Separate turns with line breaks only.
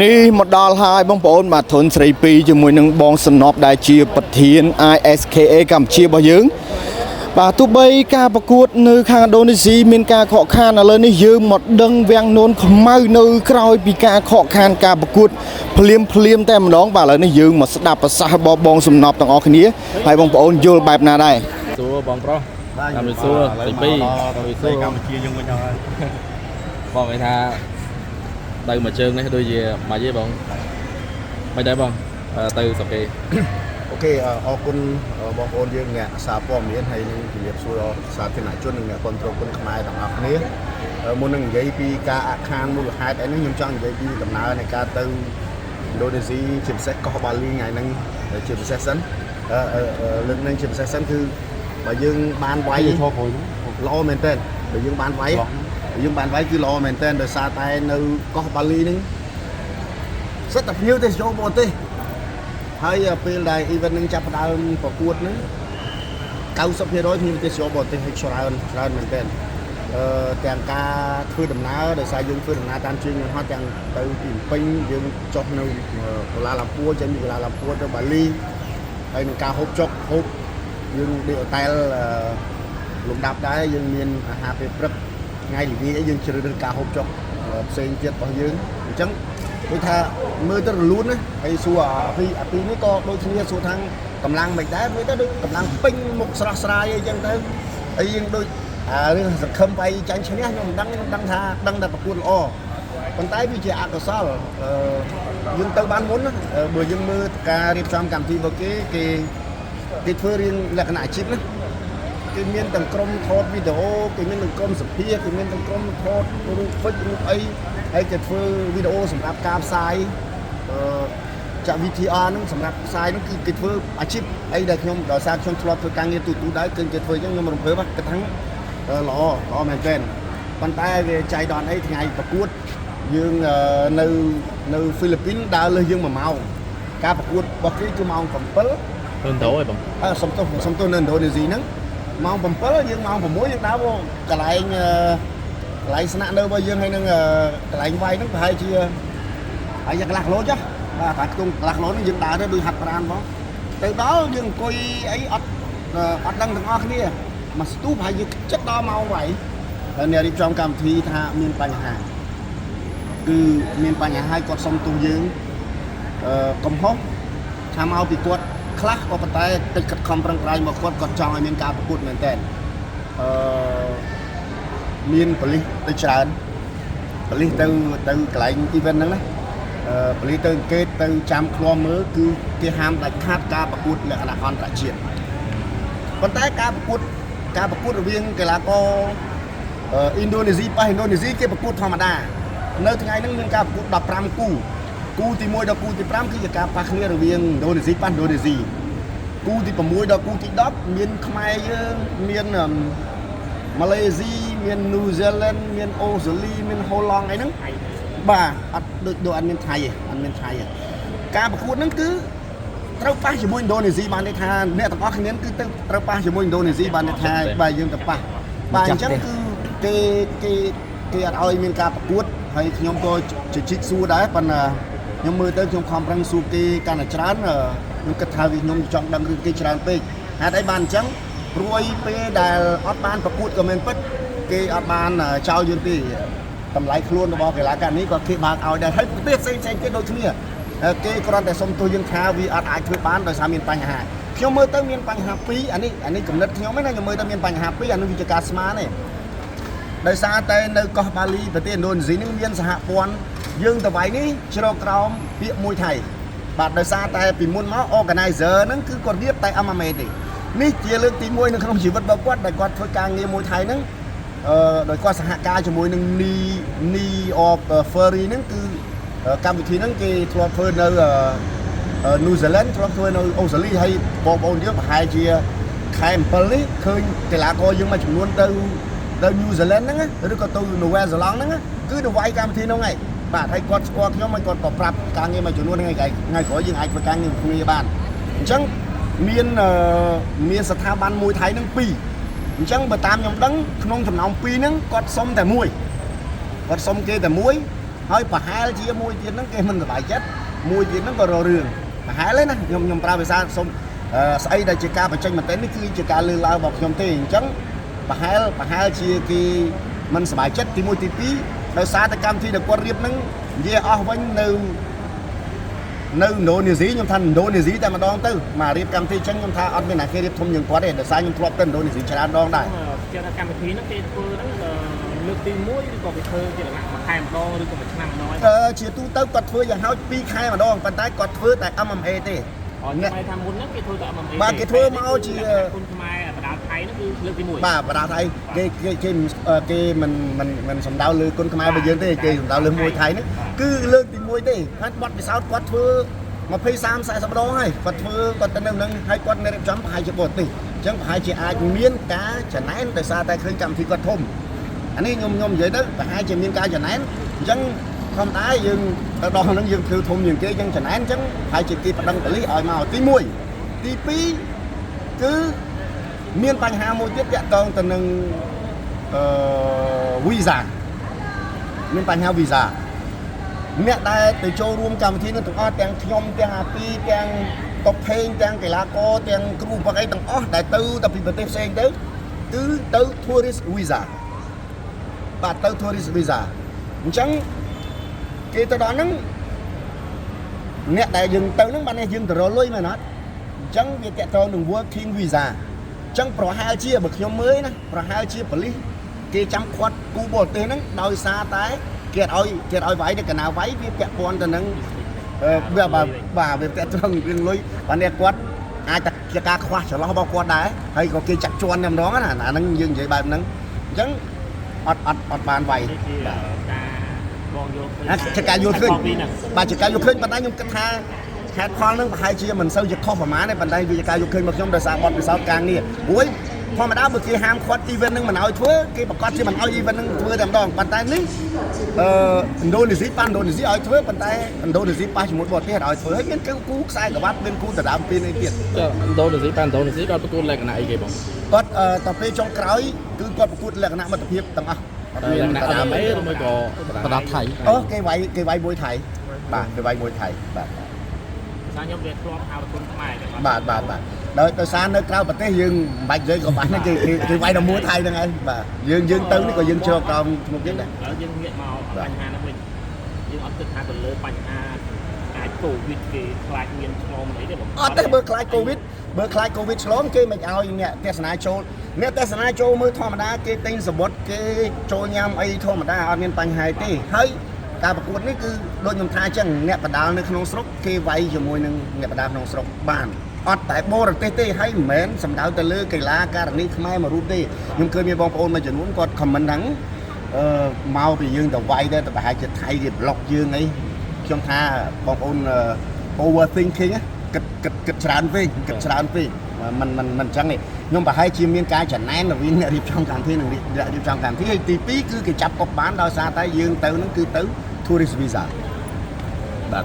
នេះមកដល់ហើយបងប្អូនបាទធនស្រី2ជាមួយនឹងបងសំណប់ដែលជាប្រធាន ISKA កម្ពុជារបស់យើងបាទទោះបីការប្រកួតនៅខាងឥណ្ឌូនេស៊ីមានការខកខានឥឡូវនេះយើងមកដឹងវាំងនូនខ្មៅនៅក្រោយពីការខកខានការប្រកួតភ្លាមតែម្ដងបាទឥឡូវនេះយើងមកស្ដាប់ប្រសាសន៍របស់បងសំណប់ទាំងអស់គ្នាហើយបងប្អូនយល់បែបណាដែរ
សួរបងប្រុសតាមសួរទី2ទៅកម្ពុជាយើងវិញហើយបងគេថាទៅមួយជើងនេះដូចជាមកយេបងមិនដែរបងទៅស្រុកគេ
អូខេអរគុណបងប្អូនយើងអ្នកសារព័ត៌មានហើយនឹងជំរាបសួរសាធារណជននិងអ្នកគ្រប់គ្រងគុណខ្មែរទាំងអស់គ្នាមុននឹងនិយាយពីការអខានមូលហេតុអីនេះខ្ញុំចង់និយាយពីដំណើរនៃការទៅឥណ្ឌូនេស៊ីជាពិសេសកោះបាលីថ្ងៃហ្នឹងជាពិសេសសិនលើកនេះជាពិសេសសិនគឺបើយើងបានវាយល្អមែនតើបើយើងបានវាយគឺល្អមែនតើដោយសារតែនៅកោះបាលីហ្នឹងសិតតែភ្ញៀវទេសចរបរទេសហើយពេលដែល event នឹងចាប់ផ្ដើមប្រកួតហ្នឹង 90% ភ្ញៀវទេសចរបរទេសឲ្យច្រើនមែនតើទាំងការធ្វើដំណើរដោយសារយើងធ្វើដំណើរតាមជើងហោះទាំងទៅពីពេញយើងចុះនៅកូឡាឡាំពួរចេញពីកូឡាឡាំពួរទៅបាលីហើយនឹងការហូបចុកហូបយើងដេកហូតែលលំដាប់ដែរយើងមានអាហារពេលព្រឹកថ្ងៃល្ងាចយើងជ្រើសរើសការហូបចុកផ្សេងទៀតរបស់យើងអញ្ចឹងដូចថាមើលទៅរលូនណាហើយសួរអាពីនេះក៏ដូចគ្នាសួរខាងកម្លាំងមិនដែរមើលទៅដូចកម្លាំងពេញមុខស្រស់ស្រាយអីចឹងទៅហើយយើងដូចរឿងសង្ឃឹមបែចាញ់ឈ្នះខ្ញុំមិនដឹងថាដឹងតែប្រកួតល្អប៉ុន្តែវាជាអកុសលយើងទៅបានមុនណាបើយើងមើលការរៀបចំកម្មវិធីរបស់គេធ្វើរៀងលក្ខណៈអាជីពណាគេមានទាំងក្រុមថតវីដេអូគេមានទាំងក្រុមសភាគេមានទាំងក្រុមថតរូបហ្វិចរូបអីហើយគេធ្វើវីដេអូសម្រាប់ការផ្សាយចាក់ VTR ហ្នឹងសម្រាប់ផ្សាយហ្នឹងគឺគេធ្វើអាជីពអីដែលខ្ញុំដោយសារខ្ញុំធ្លាប់ធ្វើការងារទូដែរគឺគេធ្វើអញ្ចឹងខ្ញុំរំភើបគាត់ថាល្អមែនទែនប៉ុន្តែវាចៃដន្យអីថ្ងៃប្រកួតយើងនៅហ្វីលីពីនដើរលើសយើង1ម៉ោងការប្រកួតរបស់គេគឺម៉ោង7ទៅ
ឥណ្ឌូឯងបង
សំទោសនៅឥណ្ឌូនេស៊ីហ្នឹងម៉ោង7យើងម៉ោង6យើងដើរមកកន្លែងស្នាក់នៅរបស់យើងហើយនឹងកន្លែងវាយហ្នឹងប្រហែលជាហើយកន្លះគីឡូចុះបាទតែខ្ទង់កន្លះគីឡូនេះយើងដើរទៅដូចហាត់ប្រាណបងទៅដល់យើងអង្គុយអីអត់ដឹងទាំងអស់គ្នាមកស្ទូប្រហែលយើងចិត្តដល់ម៉ោងវាយហើយអ្នករៀបចំកម្មវិធីថាមានបញ្ហាគឺមានបញ្ហាហើយគាត់សុំទោសយើងកំហុសថាមកពីគាត់ខ្លះក៏ប៉ុន្តែតិចខិតខំប្រឹងប្រែងមកគាត់ចង់ឲ្យមានការប្រកួតមែនតើមានប៉ូលីសទៅច្រើនប៉ូលីសទៅកន្លែង event ហ្នឹងណាប៉ូលីសទៅអង្កេតទៅចាំឃ្លាំមើលគឺគេហាមដាច់ខាតការប្រកួតលក្ខណៈអន្តរជាតិប៉ុន្តែការប្រកួតរវាងកីឡាករឥណ្ឌូនេស៊ីប៉ះឥណ្ឌូនេស៊ីគេប្រកួតធម្មតានៅថ្ងៃហ្នឹងមានការប្រកួត15គូទី1ដល់គូទី5គឺជាការប៉ះគ្នារវាងឥណ្ឌូនេស៊ីប៉ះឥណ្ឌូនេស៊ីគូទី6ដល់គូទី10មានខ្មែរយើងមានម៉ាឡេស៊ីមាននូហ្សេឡង់មានអូស្ត្រាលីមានហូឡង់អីហ្នឹងបាទអត់ដូចអត់មានថៃទេការប្រកួតហ្នឹងគឺត្រូវប៉ះជាមួយឥណ្ឌូនេស៊ីបានន័យថាអ្នកទាំងអស់គ្នាគឺត្រូវប៉ះជាមួយឥណ្ឌូនេស៊ីបានន័យថាបាទយើងទៅប៉ះបាទអញ្ចឹងគឺគេអត់ឲ្យមានការប្រកួតហើយខ្ញុំក៏ជជែកសួរដែរប៉ុន្តែខ្ញុំមើលទៅខ្ញុំខំប្រឹងសួរគេកាន់តែច្រើនខ្ញុំគិតថាខ្ញុំចង់ដឹងរឿងគេច្រើនពេកហេតុអីបានអញ្ចឹងព្រួយពេលដែលអត់បានប្រកួតក៏មែនពិតគេអត់បានចោលយើងទេតម្លៃខ្លួនរបស់កីឡាករនេះក៏គេបើកឲ្យដែរហើយប្រទេសផ្សេងទៀតដូចគ្នាគេគ្រាន់តែសុំទោសយើងថាវាអត់អាចធ្វើបានដោយសារមានបញ្ហាខ្ញុំមើលទៅមានបញ្ហា2អានេះកំណត់ខ្ញុំឯណាខ្ញុំមើលទៅមានបញ្ហា2អានោះវាជាការស្មានទេដោយសារតែនៅកោះបាលីប្រទេសឥណ្ឌូនេស៊ីនេះមានសហព័ន្ធយើងទៅវាយនេះជ្រកក្រោមពាក្យមួយថៃបាទដោយសារតែពីមុនមក organizer ហ្នឹងគឺគាត់រៀបតែ MMA ទេនេះជាលើកទី1នៅក្នុងជីវិតរបស់គាត់ដែលគាត់ធ្វើការងារមួយថៃហ្នឹងដោយគាត់សហការជាមួយនឹង Knee of Fury ហ្នឹងគឺកម្មវិធីហ្នឹងគេធ្លាប់ធ្វើនៅNew Zealand ធ្លាប់ធ្វើនៅអូស្ត្រាលីហើយបងប្អូនយើងប្រហែលជាខែ7នេះឃើញកីឡាករយើងមួយចំនួនទៅ New Zealand ហ្នឹងឬក៏ទៅ New Zealand ហ្នឹងគឺទៅវាយកម្មវិធីហ្នឹងឯងបាទហើយគាត់ស្គាល់ខ្ញុំហើយគាត់ក៏ប្រាប់ការងារមួយចំនួនថ្ងៃក្រោយយើងអាចធ្វើការងារគ្នាបានអញ្ចឹងមានស្ថាប័នមួយថៃហ្នឹង2អញ្ចឹងបើតាមខ្ញុំដឹងក្នុងចំណោម2ហ្នឹងគាត់សុំតែមួយគាត់សុំគេតែមួយ ហើយប្រហែលជាមួយទៀតហ្នឹងគេមិនសប្បាយចិត្តមួយទៀតហ្នឹងក៏ររឿងប្រហែលទេណាខ្ញុំប្រើភាសាសុំស្អីដែលជាការបញ្ចេញមតិនេះគឺជាការលើកឡើងរបស់ខ្ញុំទេអញ្ចឹងប្រហែលជាគេមិនសប្បាយចិត្តទី1ទី2ដោយសារតែកម្មវិធីដែលគាត់រៀបហ្នឹងនិយាយអស់វិញនៅឥណ្ឌូនេស៊ីខ្ញុំថាឥណ្ឌូនេស៊ីតែម្ដងទៅមករៀបកម្មវិធីអញ្ចឹងខ្ញុំថាអត់មានអ្នកគេរៀបធំជាងគាត់ទេដោយសារខ្ញុំធ្លាប់ទៅឥណ្ឌូនេស៊ីច្រើនដងដែរ
ជាកម្មវិធីហ្នឹងគេធ្វើហ្នឹងលើកទី1ឬក៏គេធ្វើជាលក្ខណៈមួយខែម្ដងឬក៏មួយឆ្នាំម្ដង
ជាទូទៅគាត់ធ្វើយ៉ាងហោច2ខែម្ដងប៉ុន្តែគាត់ធ្វើតែ MMA ទេ
អ្នកថាមុនហ្នឹងគេធ្វើតែ MMA
បាទគេធ្វើមកជា
គុណខ្មែរបដាថៃហ្នឹងគឺលើកទី1
បាទបដាថៃគេមិនសំដៅលើគុណខ្មែររបស់យើងទេគេសំដៅលើមួយថៃហ្នឹងគឺលើកទី1ទេហើយបទពិសោធន៍គាត់ធ្វើ20 30 40ដងហើយគាត់ធ្វើគាត់ទៅនៅនឹងហើយគាត់នៅរៀបចំប្រហែលជាបរទេសអញ្ចឹងប្រហែលជាអាចមានការចំណែនដោយសារតែឃើញកម្មវិធីគាត់ធំអានេះខ្ញុំនិយាយទៅប្រហែលជាមានការចំណែនអញ្ចឹងធម្មតាយើងទៅដល់ហ្នឹងយើងធ្វើធំជាងគេអញ្ចឹងចំណែនអញ្ចឹងប្រហែលជាគេប្តឹងប៉ូលីសឲ្យមកទី1ទី2គឺមានបញ្ហាមួយទៀតទាក់ទងទៅនឹងវីសាមានបញ្ហាវីសាអ្នកដែលទៅចូលរួមកម្មវិធីនឹងទាំងអស់ទាំងខ្ញុំទាំងអាពីទាំងតបភេងទាំងកីឡាករទាំងគ្រូបង្អីទាំងអស់ដែលទៅពីប្រទេសផ្សេងទៅគឺទៅ tourist visa បាទទៅ tourist visa អញ្ចឹងគេទៅដល់ហ្នឹងអ្នកដែលយើងទៅហ្នឹងបានយើងទៅរលុយមែនអត់អញ្ចឹងវាតាក់ទងនឹង working visa អញ្ចឹងប្រហែលជាបើខ្ញុំមើលណាប្រហែលជាប៉ូលីសគេចាំខាត់គូបរទេសហ្នឹងដោយសារតែគេអត់ឲ្យវាយទៅកណាវាយវាពាក់ព័ន្ធទៅនឹងវាវាតាក់ទងរឿងលុយបានអ្នកគាត់អាចតែជាការខ្វះចន្លោះរបស់គាត់ដែរហើយក៏គេចាក់ជន់តែម្ដងណាអាហ្នឹងយើងនិយាយបែបហ្នឹងអញ្ចឹងអត់បានវាយ
បងយល់ឃើញ
ជាការយល់ឃើញបាទជាការយល់ឃើញប៉ុន្តែខ្ញុំគិតថាហេតុផលនឹងប្រហែលជាមិនសូវជាខុសប្រហែលទេប៉ុន្តែវាជាការយល់ឃើញរបស់ខ្ញុំដោយសារបទពិសោធន៍ការងារព្រោះធម្មតាបើគេហាមឃាត់ event នឹងមិនឲ្យធ្វើគេប្រកាសជាមិនឲ្យ event នឹងធ្វើតែម្ដងប៉ុន្តែនេះឥណ្ឌូនេស៊ីប៉ាឥណ្ឌូនេស៊ីឲ្យធ្វើប៉ុន្តែឥណ្ឌូនេស៊ីប៉ះជាមួយបរទេសឲ្យធ្វើហើយមានគូខ្សែក្រវ៉ាត់មានគូដណ្ដើមពីនេះទៀត
ឥណ្ឌូនេស៊ីប៉ាឥណ្ឌូនេស៊ីគាត់ប្រកួតលក្ខណៈអីគេបង
គាត់តទៅចុងក្រោយគឺគាត់ប្រកួតលក្ខណៈមិត្តភាពទាំងអស់
លក្ខណៈអត់អីឬមួយក៏បដាថៃ
គេវាយមួយថៃបាទគេវាយមួយថៃបាទ
ខ្ញុំវាធ្លាប់ហៅគុណខ្មែរ
បាទដោយសារនៅក្រៅប្រទេសយើងមិនបាច់និយាយក៏បានគេវាយដល់មួយថៃហ្នឹងឯងបាទយើងទៅនេះក៏យើងជ្រកក្រោមឈ្មោះទៀតដែរ
ហើយយើងងាកមកបញ្ហាហ្នឹងវិញយើងអត់គិតថាទៅលើបញ្ហាអាចកូវីដគេខ្លាចមានឆ្លងអីទេបង
អត់ទេបើខ្លាចកូវីដឆ្លងគេមិនឲ្យអ្នកទេសនាចូលមើលធម្មតាគេទិញសបុតគេចូលញ៉ាំអីធម្មតាអត់មានបញ្ហាទេហើយការប្រកួតនេះគឺដូចខ្ញុំថាអញ្ចឹងអ្នកបដាលនៅក្នុងស្រុកគេវាយជាមួយនឹងអ្នកបដាលក្នុងស្រុកបានអត់តែបរទេសទេហើយមិនមែនសំដៅទៅលើកីឡាករនីខ្មែរមួយរូបទេខ្ញុំឃើញមានបងប្អូនមួយចំនួនគាត់ comment ហ្នឹងមកពីយើងទៅវាយទៅប្រហែលជាថៃគេ block យើងអីខ្ញុំថាបងប្អូន overthinking គិតច្រើនពេកមិនអញ្ចឹងទេខ្ញុំប្រហែលជាមានការចំណែនរវាងអ្នករៀបចំកម្មវិធីនិងអ្នករៀបចំកម្មវិធីហើយទី2គឺគេចាប់កុកបានដោយសារតែយើងទៅហ្នឹងគឺទៅ tourist visa បាទ